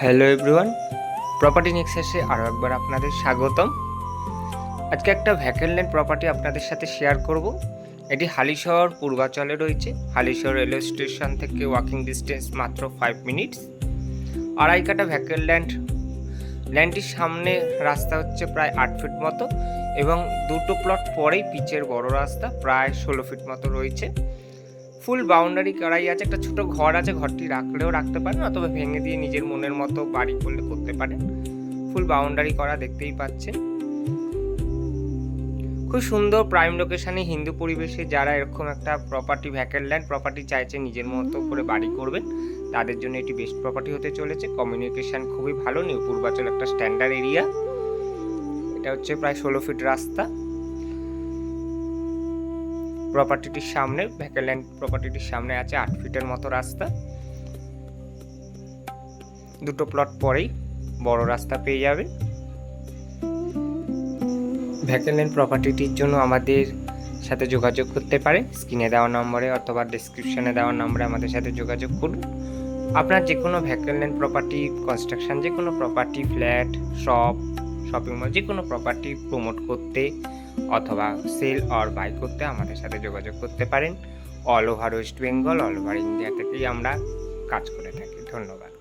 Hello everyone, property নেক্সাসে আরও একবার আপনাদের স্বাগতম। আজকে একটা ভ্যাকেন্ট ল্যান্ড প্রপার্টি আপনাদের সাথে শেয়ার করব। এটি হালিশহর পূর্বাচলে রয়েছে। হালিশহর রেলওয়ে স্টেশন থেকে ওয়াকিং ডিস্টেন্স মাত্র 5 মিনিটস। আড়াই কাটা ভ্যাকেন্ট ল্যান্ডটির সামনে রাস্তা হচ্ছে প্রায় 8 ফিট মতো এবং দুটো প্লট পরেই পিচের বড় রাস্তা প্রায় 16 ফিট মতো রয়েছে। ফুল বাউন্ডারি করাই আছে, একটা ছোট ঘর আছে, ঘরটি রাখলেও রাখতে পারেন অথবা ভেঙে দিয়ে নিজের মনের মতো বাড়ি করলে করতে পারেন। ফুল বাউন্ডারি করা দেখতেই পাচ্ছেন। খুব সুন্দর প্রাইম লোকেশনে হিন্দু পরিবেশে যারা এরকম একটা প্রপার্টি ভ্যাকেন্ট ল্যান্ড প্রপার্টি চাইছে নিজের মতো করে বাড়ি করবেন তাদের জন্য এটি বেস্ট প্রপার্টি হতে চলেছে। কমিউনিকেশন খুবই ভালো, নিউ পূর্বাচল একটা স্ট্যান্ডার্ড এরিয়া। এটা হচ্ছে প্রায় 16 ফিট রাস্তা। প্রপার্টিটির সামনে ভ্যাকেন্ট ল্যান্ড প্রপার্টিটির সামনে আছে 8 ফিটের মতো রাস্তা। দুটো প্লট পরেই বড় রাস্তা পেয়ে যাবেন। ভ্যাকেন্ট ল্যান্ড প্রপার্টিটির জন্য আমাদের সাথে যোগাযোগ করতে পারেন স্ক্রিনে দেওয়া নম্বরে অথবা ডেসক্রিপশনে দেওয়া নম্বরে আমাদের সাথে যোগাযোগ করুন। আপনার যে কোনো ভ্যাকেন্ট ল্যান্ড প্রপার্টি, কনস্ট্রাকশন, যে কোনো প্রপার্টি, ফ্ল্যাট, শপিং মল, যে কোনো প্রপার্টি প্রমোট করতে অথবা সেল অর বাই করতে আমাদের সাথে যোগাযোগ করতে পারেন। All over West Bengal, all over India থেকেই আমরা কাজ করে থাকি। ধন্যবাদ।